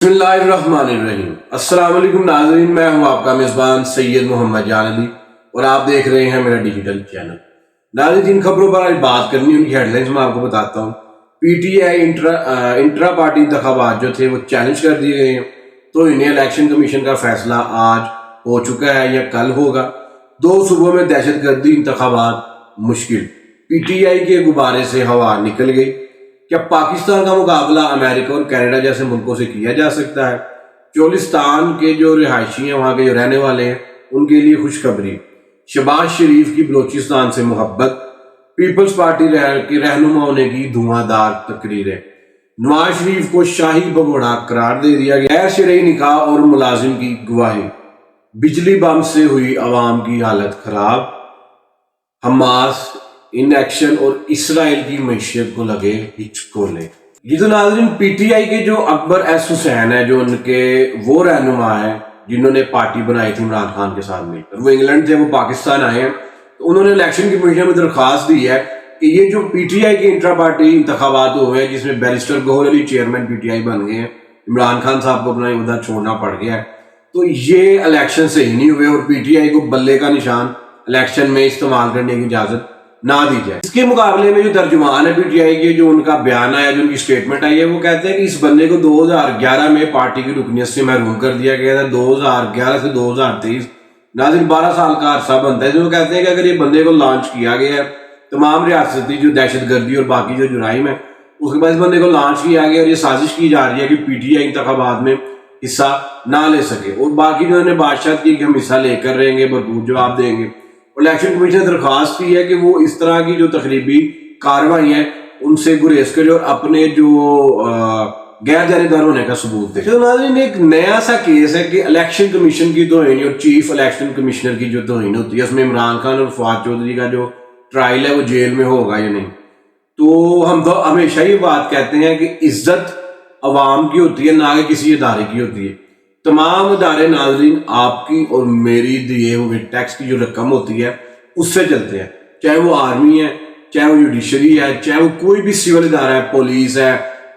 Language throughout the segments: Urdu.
بسم اللہ الرحمن الرحیم۔ السلام علیکم ناظرین، میں ہوں آپ کا میزبان سید محمد جان علی اور آپ دیکھ رہے ہیں میرا ڈیجیٹل چینل۔ ناظرین، جن خبروں پر آج بات کرنی ہے ان کی ہیڈ لائنز میں آپ کو بتاتا ہوں۔ پی ٹی آئی انٹرا پارٹی انتخابات جو تھے وہ چیلنج کر دیے گئے ہیں، تو انہیں الیکشن کمیشن کا فیصلہ آج ہو چکا ہے یا کل ہوگا۔ 2 صوبوں میں دہشت گردی انتخابات مشکل، پی ٹی آئی کے غبارے سے ہوا نکل گئی۔ کیا پاکستان کا مقابلہ امریکہ اور کینیڈا جیسے ملکوں سے کیا جا سکتا ہے؟ چولستان کے جو رہائشی ہیں، وہاں کے جو رہنے والے ہیں، ان کے لیے خوشخبری۔ شہباز شریف کی بلوچستان سے محبت، پیپلز پارٹی کے رہنما ہونے کی دھواں دار تقریریں۔ نواز شریف کو شاہی بگوڑا قرار دے دیا گیا۔ غیر شرعی نکاح اور ملازم کی گواہی۔ بجلی بم سے ہوئی عوام کی حالت خراب۔ حماس ان ایکشن اور اسرائیل کی معیشت کو لگے ہچکولے۔ یہ تو ناظرین پی ٹی آئی کے جو اکبر ایس حسین ہے، جو ان کے وہ رہنما ہیں جنہوں نے پارٹی بنائی تھی عمران خان کے ساتھ مل کر، وہ انگلینڈ تھے، وہ پاکستان آئے ہیں، تو انہوں نے الیکشن کمیشن میں درخواست دی ہے کہ یہ جو پی ٹی آئی کے انٹرا پارٹی انتخابات ہوئے ہیں، جس میں barrister Gohar Ali chairman P T I بن گئے ہیں، عمران خان صاحب کو اپنا عہدہ چھوڑنا پڑ گیا ہے، تو یہ الیکشن صحیح نہیں ہوئے اور پی ٹی آئی کو بلے کا نشان الیکشن میں استعمال کرنے کی اجازت نہ دی جائے۔ اس کے مقابلے میں جو ترجمان ہے پی ٹی آئی کے، جو ان کا بیان آیا، جو ان کی سٹیٹمنٹ آئی ہے، وہ کہتے ہیں کہ اس بندے کو 2011 میں پارٹی کی رکنیت سے محروم کر دیا گیا تھا، 2011 سے 2023 ناظرین 12 سال کا عرصہ بنتا ہے۔ جو وہ کہتے ہیں کہ اگر یہ بندے کو لانچ کیا گیا ہے، تمام ریاستی جو دہشت گردی اور باقی جو جرائم ہے، اس کے بعد اس بندے کو لانچ کیا گیا اور یہ سازش کی جا رہی ہے کہ پی ٹی آئی انتخابات میں حصہ نہ لے سکے، اور باقی جو انہوں نے بادشاہت کی کہ ہم حصہ لے کر رہیں گے، بھرپور جواب دیں گے۔ الیکشن کمیشن نے درخواست کی ہے کہ وہ اس طرح کی جو تخریبی کارروائی ہیں ان سے گریز کرے اور اپنے جو غیر جانبدار ہونے کا ثبوت دے۔ تو ناظرین ایک نیا سا کیس ہے کہ الیکشن کمیشن کی توہین اور چیف الیکشن کمشنر کی جو توہین ہوتی ہے، اس میں عمران خان اور فواد چودھری کا جو ٹرائل ہے وہ جیل میں ہوگا یا نہیں۔ تو ہم تو ہمیشہ یہ بات کہتے ہیں کہ عزت عوام کی ہوتی ہے، نہ کہ کسی ادارے کی ہوتی ہے۔ تمام ادارے ناظرین آپ کی اور میری دیے ہوئے ٹیکس کی جو رقم ہوتی ہے اس سے چلتے ہیں، چاہے وہ آرمی ہے، چاہے وہ جوڈیشری ہے، چاہے وہ کوئی بھی سول ادارہ ہے، پولیس ہے،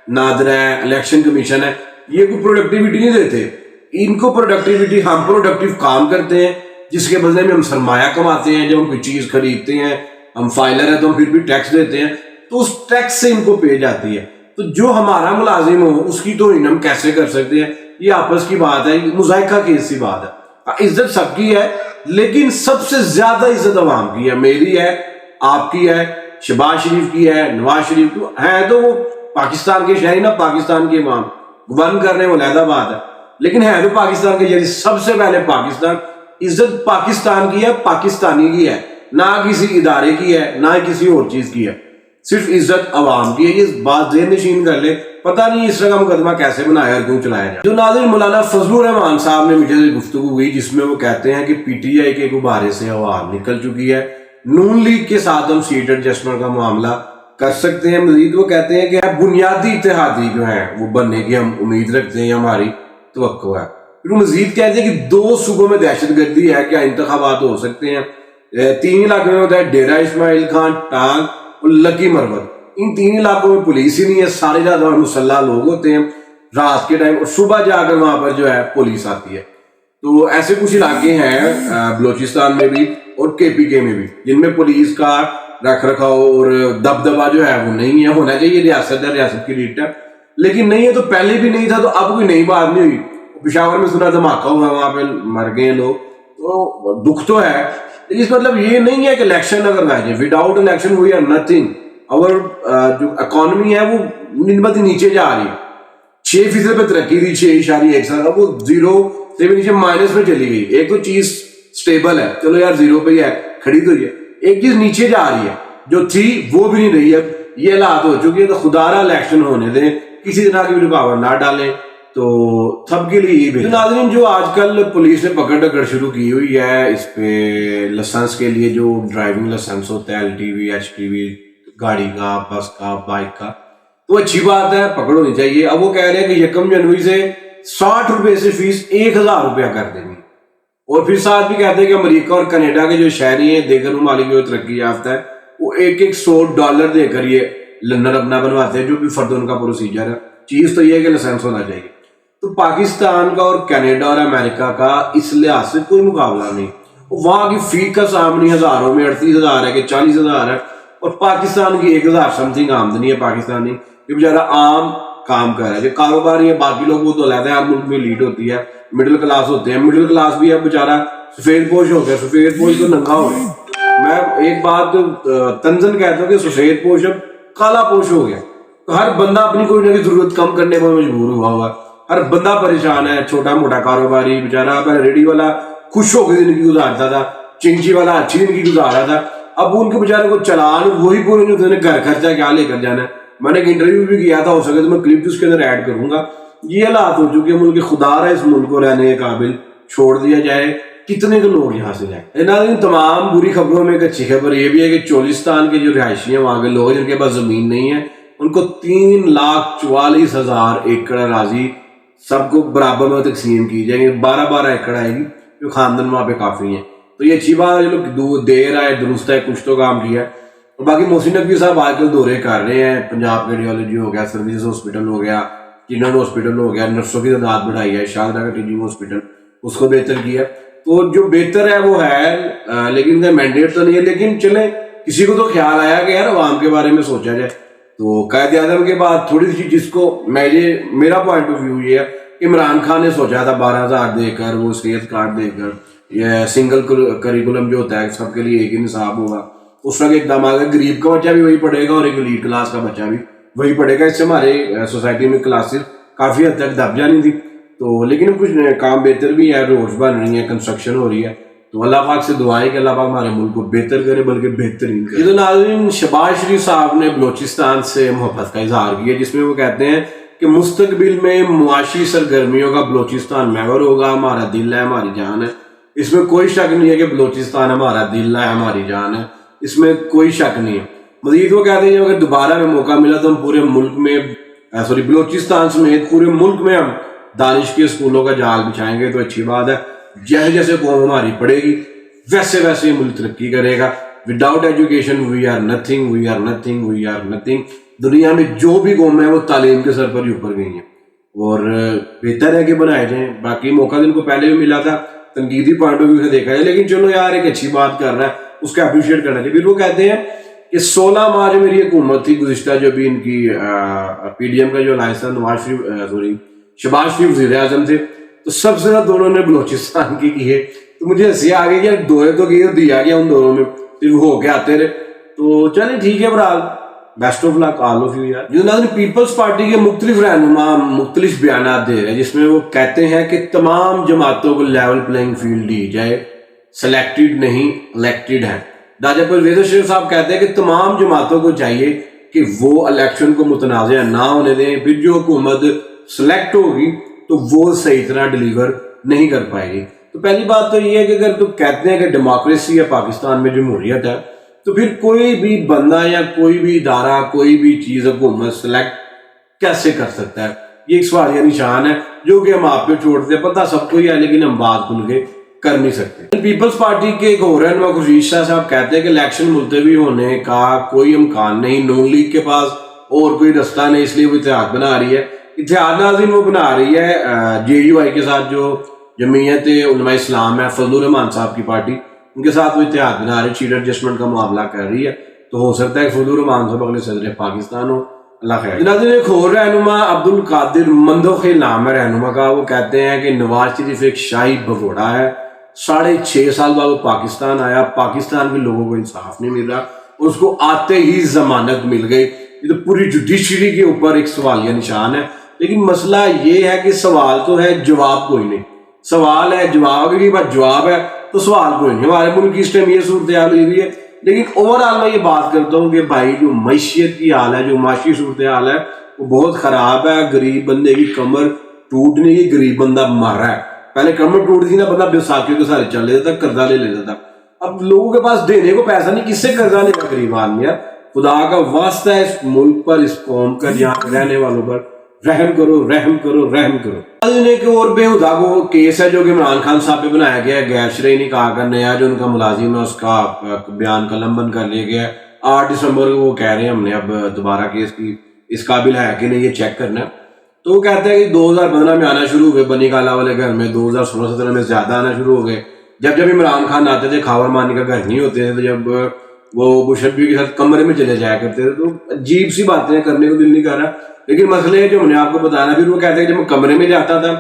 نادرا ہے، الیکشن کمیشن ہے، یہ کوئی پروڈکٹیوٹی نہیں دیتے۔ ان کو پروڈکٹیوٹی، ہم پروڈکٹیو کام کرتے ہیں جس کے بدلے میں ہم سرمایہ کماتے ہیں۔ جب ہم کوئی چیز خریدتے ہیں، ہم فائلر ہیں، تو ہم پھر بھی ٹیکس دیتے ہیں، تو اس ٹیکس سے ان کو پے جاتی ہے۔ تو جو ہمارا ملازم ہو اس کی توہین ہم کیسے کر سکتے ہیں؟ یہ آپس کی بات ہے، مذائقہ کی ایسی بات ہے۔ عزت سب کی ہے، لیکن سب سے زیادہ عزت عوام کی ہے، میری ہے، آپ کی ہے، شہباز شریف کی ہے، نواز شریف کی ہے، تو وہ پاکستان کے شہری، نہ پاکستان کے عوام ون کر رہے ہیں، وہ علیحدہ بات ہے، لیکن ہے تو پاکستان کے، یعنی سب سے پہلے پاکستان۔ عزت پاکستان کی ہے، پاکستانی کی ہے، نہ کسی ادارے کی ہے، نہ کسی اور چیز کی ہے، صرف عزت عوام کی ہے۔ یہ بات ذہن نشین کر لے، پتہ نہیں اس طرح کا مقدمہ کیسے بنایا اور کیوں چلایا جائے۔ جو ناظرین مولانا فضل الرحمان صاحب نے مجھے گفتگو ہوئی جس میں وہ کہتے ہیں کہ پی ٹی آئی کے غبارے سے ہوا نکل چکی ہے، نون لیگ کے ساتھ ہم سیٹ ایڈجسٹمنٹ کا معاملہ کر سکتے ہیں۔ مزید وہ کہتے ہیں کہ بنیادی اتحادی جو ہیں وہ بننے کی ہم امید رکھتے ہیں، ہماری توقع ہے۔ پھر وہ مزید کہتے ہیں کہ 2 صوبوں میں دہشت گردی ہے، کیا انتخابات ہو سکتے ہیں؟ 3 علاقوں میں ہوتا ہے، ڈیرہ اسماعیل خان، ٹانگ اور لکی مروت۔ ان 3 علاقوں میں پولیس ہی نہیں ہے، سارے زیادہ مسلح لوگ ہوتے ہیں رات کے ٹائم، اور صبح جا کر وہاں پر جو ہے پولیس آتی ہے۔ تو ایسے کچھ علاقے ہیں بلوچستان میں بھی اور کے پی کے میں بھی، جن میں پولیس کا رکھ رکھاؤ اور دبدبہ جو ہے وہ نہیں ہے۔ ہونا چاہیے، ریاست ہے، ریاست کی ریٹ ہے، لیکن نہیں ہے، تو پہلے بھی نہیں تھا، تو اب کوئی نئی بات نہیں ہوئی۔ پشاور میں سنا دھماکہ ہوا، وہاں پہ مر گئے لوگ، تو دکھ تو ہے، لیکن اس مطلب یہ نہیں ہے کہ الیکشن اگر نہ جائے، without election we are nothing. اور جو اکانومی ہے وہ نسبت نیچے جا رہی ہے، 6% پہ ترقی تھی، 6.1، اب وہ 0 سے بھی نیچے مائنس میں چلی گئی۔ ایک تو چیز سٹیبل ہے، چلو یار 0 پہ ہی ہے، کھڑی تو ہی ہے، ایک چیز نیچے جا رہی ہے جو تھی وہ بھی نہیں رہی ہے۔ یہ حالات ہو چکی ہے، تو خدا را الیکشن ہونے دیں، کسی طرح کی بھی رکاوٹ نہ ڈالیں، تو سب کے لیے یہ ناظرین جو آج کل پولیس نے پکڑ ڈکڑ شروع کی ہوئی ہے اس پہ لائسنس کے لیے، جو ڈرائیونگ لائسنس ہوتا ہے L T V, H T V, گاڑی کا، بس کا، بائک کا، تو اچھی بات ہے، پکڑ ہونی چاہیے۔ اب وہ کہہ رہے ہیں کہ 1 جنوری سے 60 روپے سے فیس 1000 روپیہ کر دیں گے، اور پھر ساتھ بھی کہتے ہیں کہ امریکہ اور کینیڈا کے جو شہری ہیں، دیگر ممالک جو ترقی یافتہ ہے، وہ $100 دے کر یہ لنر اپنا بنواتے ہیں، جو بھی فرد ان کا پروسیجر ہے۔ چیز تو یہ ہے کہ لائسنس ہونا چاہیے۔ تو پاکستان کا اور کینیڈا اور امریکہ کا اس لحاظ سے کوئی مقابلہ نہیں. وہاں کی فی کا آمدنی ہزاروں میں 38,000 ہے کہ 40,000 ہے, اور پاکستان کی 1,000 سم تھنگ آمدنی ہے پاکستانی. یہ بیچارہ عام کام کر رہا ہے, جو کاروباری ہے باقی لوگ وہ تو علیحدہ ہر ملک میں لیڈ ہوتی ہے, مڈل کلاس ہوتے ہیں, مڈل کلاس بھی اب بیچارہ سفید پوش ہو گیا, سفید پوش تو ننگا ہو گیا. میں ایک بات تنزن کہتا ہوں کہ سفید پوش اب کالا پوش ہو گیا. تو ہر بندہ اپنی کوئی نہ کوئی ضرورت کم کرنے پر مجبور ہوا ہوا, ہر بندہ پریشان ہے. چھوٹا موٹا کاروباری بیچارہ پہلے ریڈی والا خوش ہو کے زندگی گزارتا تھا, چنچی والا اچھی زندگی گزار رہا تھا, اب ان کے بیچارے کو چلان وہی پورے جو گھر خرچہ کیا لے کر جانا ہے. میں نے ایک انٹرویو بھی کیا تھا, ہو سکے تو میں کلپ اس کے اندر ایڈ کروں گا. یہ حالات ہو چکے ملک, خدا رہا اس ملک کو رہنے کے قابل چھوڑ دیا جائے, کتنے کے لوگ یہاں سے جائیں. ناظرین تمام بری خبروں میں ایک اچھی خبر یہ بھی ہے کہ چولستان کے جو رہائشی ہیں وہاں کے لوگ جن کے پاس زمین نہیں ہے ان کو 3,44,000 ایکڑ اراضی سب کو برابر میں تقسیم کی جائے گی. 12 ایکڑ آئے گی جو خاندان وہاں پہ کافی ہیں. تو یہ اچھی بات ہے, لوگ دیر آئے درست ہے, کچھ تو کام کیا. اور باقی محسن نقوی صاحب آج کل دورے کر رہے ہیں, پنجاب ریڈیولوجی ہو گیا, سروسز ہاسپٹل ہو گیا, چنن ہاسپٹل ہو گیا, نرسوں کی تعداد بڑھائی ہے, شاہدرہ کا ٹیچنگ ہاسپٹل اس کو بہتر کیا. تو جو بہتر ہے وہ ہے, لیکن مینڈیٹ تو نہیں ہے. لیکن چلیں کسی کو تو خیال آیا کہ یار عوام کے بارے میں سوچا جائے. تو قائد اعظم کے بعد تھوڑی سی جس کو میرا پوائنٹ آف ویو یہ ہے کہ عمران خان نے سوچا تھا 12,000 دے کر, وہ صحت کارڈ دے کر, یہ سنگل کریکولم جو ہوتا ہے سب کے لیے ایک ہی نصاب ہوگا, اس وقت ایک دم آگا غریب کا بچہ بھی وہی پڑھے گا اور ایک لیڈ کلاس کا بچہ بھی وہی پڑھے گا. اس سے ہمارے سوسائٹی میں کلاسز کافی حد تک دب جانی تھی. تو لیکن کچھ کام بہتر بھی ہے, روڈز بن رہی ہیں, کنسٹرکشن ہو رہی ہے. تو اللہ پاک سے دعائیں کہ اللہ پاک ہمارے ملک کو بہتر کرے, بلکہ بہترین کرے. تو ناظرین شہباز شریف صاحب نے بلوچستان سے محبت کا اظہار کیا, جس میں وہ کہتے ہیں کہ مستقبل میں معاشی سرگرمیوں کا بلوچستان محور ہوگا. ہمارا دل ہے, ہماری جان ہے, اس میں کوئی شک نہیں ہے کہ بلوچستان ہمارا دل ہے, ہماری جان ہے, اس میں کوئی شک نہیں ہے. مزید وہ کہتے ہیں اگر دوبارہ میں موقع ملا تو ہم پورے ملک میں بلوچستان سمیت پورے ملک میں ہم دانش کے اسکولوں کا جال بچھائیں گے. تو اچھی بات ہے, جیسے جیسے قوم ہماری پڑھے گی ویسے ویسے ملک ترقی کرے گا. Without education we are nothing, we are nothing, we are nothing. دنیا میں جو بھی قوم ہے وہ تعلیم کے سر پر ہی اوپر گئی ہیں, اور بہتر ہے کہ بنائے جائیں. باقی موقع ان کو پہلے بھی ملا تھا, تنقیدی پوائنٹ آف ویو سے دیکھا جائے, لیکن چلو یار ایک اچھی بات کر رہا ہے اس کا اپریشیٹ کرنا چاہیے. پھر وہ کہتے ہیں کہ 16 ماہ جو میری حکومت تھی گزشتہ, جو بھی ان کی پی ڈی ایم کا جو الائنس تھا, شہباز شریف وزیر اعظم تھے, تو سب سے زیادہ دونوں نے بلوچستان کی ہے. تو مجھے ہنسی آ گئی کہ دورے تو کیے دیا گیا ان دونوں میں, پھر ہو کے آتے رہے. تو چلیں ٹھیک ہے برحال, best of luck all of you. یار جو پیپلز پارٹی کے مختلف رہنما مختلف بیانات دے رہے ہیں, جس میں وہ کہتے ہیں کہ تمام جماعتوں کو لیول پلینگ فیلڈ دی جائے, سلیکٹڈ نہیں الیکٹڈ ہے. راجہ پرویز شریف صاحب کہتے ہیں کہ تمام جماعتوں کو چاہیے کہ وہ الیکشن کو متنازع نہ ہونے دیں, پھر جو حکومت سلیکٹ ہوگی تو وہ صحیح طرح ڈیلیور نہیں کر پائے گی. تو پہلی بات تو یہ ہے کہ اگر تو کہتے ہیں کہ ڈیموکریسی ہے پاکستان میں, جمہوریت ہے, تو پھر کوئی بھی بندہ یا کوئی بھی ادارہ کوئی بھی چیز حکومت سلیکٹ کیسے کر سکتا ہے؟ یہ ایک سوالیہ نشان ہے جو کہ ہم آپ پہ چھوڑتے ہیں. پتہ سب کو ہی ہے لیکن ہم بات کھل کے کر نہیں سکتے. پیپلز پارٹی کے ایک اور رہنما خورشید شاہ صاحب کہتے ہیں کہ الیکشن ملتوی ہونے کا کوئی امکان نہیں, نون لیگ کے پاس اور کوئی رستہ نہیں, اس لیے وہ اتحاد بنا رہی ہے. اتحاد ناظرین وہ بنا رہی ہے جے یو آئی کے ساتھ, جو جمعیت علماء اسلام ہے, فضل الرحمان صاحب کی پارٹی, ان کے ساتھ وہ اتحاد بنا رہی ہے, سیٹ ایڈجسٹمنٹ کا معاملہ کر رہی ہے. تو ہو سکتا ہے فضل الرحمان صاحب اگلے صدر پاکستان ہو, اللہ خیر. جناب ایک اور رہنما عبد القادر مندوخی نام ہے رہنما کا, وہ کہتے ہیں کہ نواز شریف ایک شاہی بھگوڑا ہے, 6.5 سال بعد وہ پاکستان آیا, پاکستان کے لوگوں کو انصاف نہیں مل رہا, اور اس کو آتے ہی ضمانت مل گئی. یہ تو پوری جوڈیشری کے اوپر ایک سوالیہ نشان ہے. لیکن مسئلہ یہ ہے کہ سوال تو ہے, جواب کوئی نہیں. سوال ہے, جواب کی بات جواب ہے تو سوال کوئی نہیں. ہمارے ملک کی اس ٹائم یہ صورتحال ہوئی ہے. لیکن اوورآل میں یہ بات کرتا ہوں کہ بھائی جو معیشت کی حال ہے, جو معاشی صورتحال ہے وہ بہت خراب ہے. غریب بندے کی کمر ٹوٹنے کی, غریب بندہ مر رہا ہے. پہلے کمر ٹوٹ تھی نا, بندہ بیساکھیوں کے سارے چل لیتا تھا, قرضہ لے لیتا تھا. اب لوگوں کے پاس دینے کو پیسہ نہیں, کس سے قرضہ لے گا غریب آدمی؟ ہے خدا کا واسطہ ہے اس ملک پر, اس قوم کا, یہاں رہنے والوں پر رحم کرو, رحم کرو, رحم کرو. ایک اور بےہودہ کو کیس ہے جو کہ عمران خان صاحب پہ بنایا گیا ہے, غیر شرعی نکاح کا نیا جو ان کا ملازم ہے اس کا بیان قلم بند کر لیا گیا ہے. 8 دسمبر کو وہ کہہ رہے ہیں ہم نے اب دوبارہ کیس کی اس قابل ہے کہ نہیں یہ چیک کرنا ہے. تو وہ کہتے ہیں کہ 2015 میں آنا شروع ہوئے بنی کالا والے گھر میں, 2016-17 میں زیادہ آنا شروع ہو گئے. جب عمران خان آتے تھے خاور مانی کا گھر نہیں ہوتے تھے, تو جب وہ مشرفی کے ساتھ کمرے میں چلے جایا کرتے تھے, تو عجیب سی باتیں کرنے کو دل نہیں کر رہا. لیکن مسئلے جو میں نے آپ کو بتانا, پھر وہ کہتے ہیں کہ جب میں کمرے میں جاتا تھا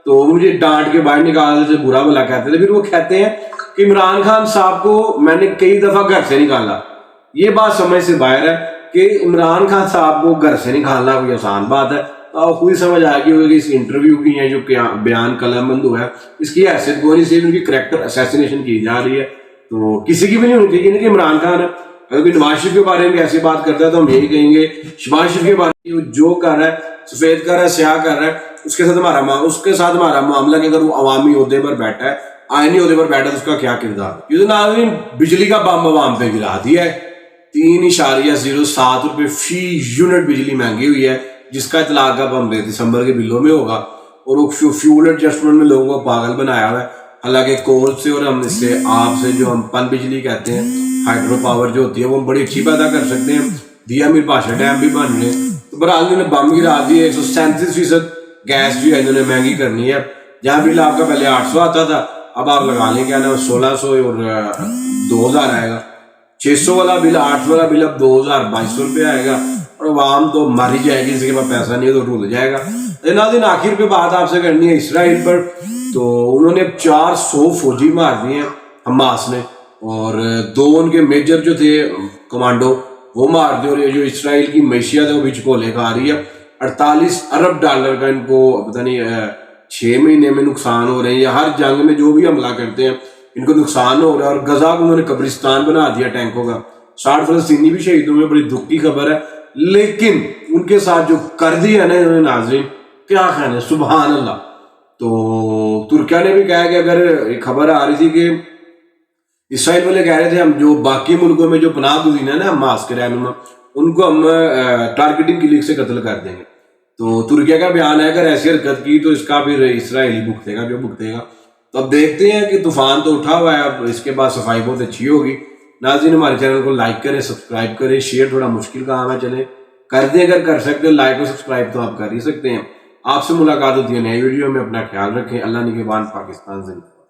تو وہ مجھے ڈانٹ کے باہر نکالتے تھے, برا بلا کہتے تھے. پھر وہ کہتے ہیں کہ عمران خان صاحب کو میں نے کئی دفعہ گھر سے نکالا. یہ بات سمجھ سے باہر ہے کہ عمران خان صاحب کو گھر سے نکالنا کوئی آسان بات ہے. تو خود سمجھ آئے گی کہ اس انٹرویو کی ہے جو بیان قلم بند ہوا ہے, اس کی حیثیت کو نہیں, صرف ان کی کریکٹر اسیسینیشن کی جا رہی ہے. تو کسی کی بھی نہیں ہونی چاہیے کہ عمران خان اگر کوئی نواز شریف کے بارے میں ایسی بات کرتا ہے تو ہم یہی کہیں گے شہباز شریف کے بارے میں جو کر رہا ہے, سفید کر رہا ہے, سیاہ کر رہا ہے, اس کے ساتھ ہمارا معاملہ کہ اگر وہ عوامی عہدے پر بیٹھا ہے, آئینی عہدے پر بیٹھا ہے, تو اس کا کیا کردار ہے. یہ تو ناظرین بجلی کا بم عوام پہ گرا دیا ہے. 3.07 روپے فی یونٹ بجلی مہنگی ہوئی ہے, جس کا اطلاق اب ہم دسمبر کے بلوں میں ہوگا. اور وہ فیول ایڈجسٹمنٹ میں لوگوں کو پاگل بنایا ہوا ہے. حالانکہ کول سے اور ہم اس سے آپ سے جو ہم پن بجلی کہتے ہیں, ہائیڈرو پاور جو ہوتی ہے, وہ بڑی اچھی پیدا کر سکتے ہیں. دیا میر پاشا ڈیم بھی بن رہے ہیں. تو برحال انہوں نے بم گرا دیے. 137% گیس جو ہے انہوں نے مہنگی کرنی ہے. جہاں بل آپ کا پہلے 800 آتا تھا, اب آپ لگا لیں کیا نا 1600 اور 2000 آئے گا. 600 والا بل, 800 والا بل اب 2200 روپے آئے گا. اور عوام تو مر ہی جائے گی, کسی کے پاس پیسہ نہیں ہے تو ڈھول جائے گا. ناظرین آخر پہ بات آپ سے کرنی ہے اسرائیل پر. تو انہوں نے 400 فوجی مار دیے ہیں حماس نے, اور 2 ان کے میجر جو تھے کمانڈو وہ مار دیے. اور یہ جو اسرائیل کی معیشت ہے وہ بھی چکولے کا آ رہی ہے. 48 ارب ڈالر کا ان کو پتہ نہیں 6 مہینے میں نقصان ہو رہے ہیں, یا ہر جنگ میں جو بھی حملہ کرتے ہیں ان کو نقصان ہو رہا ہے. اور غزہ کو انہوں نے قبرستان بنا دیا ٹینکوں کا. 60 فلسطینی بھی شہید ہوئے, بڑی دکھ کی خبر ہے. لیکن ان کے ساتھ جو کر دیا نا انہوں نے ناظرین, کیا کہنا ہے, سبحان اللہ. تو ترکیہ نے بھی کہا کہ اگر خبر آ رہی تھی کہ اسرائیل والے کہہ رہے تھے ہم جو باقی ملکوں میں جو پناہ گزین ہے نا حماس کے رہنما, ان کو ہم ٹارگیٹنگ کی لیگ سے قتل کر دیں گے. تو ترکیہ کا بیان ہے اگر ایسی حرکت کی تو اس کا پھر اسرائیلی بھگتے گا جو بھگتے گا. تو اب دیکھتے ہیں کہ طوفان تو اٹھا ہوا ہے, اب اس کے بعد صفائی بہت اچھی ہوگی. ناظرین ہمارے چینل کو لائک کریں, سبسکرائب کریں, شیئر تھوڑا مشکل کام ہے, چلے کر دیں. اگر کر سکتے ہیں لائک اور سبسکرائب تو آپ کر ہی سکتے ہیں. آپ سے ملاقات ہوتی ہے نئی ویڈیو میں. اپنا خیال رکھیں. اللہ نگہبان. پاکستان زندہ.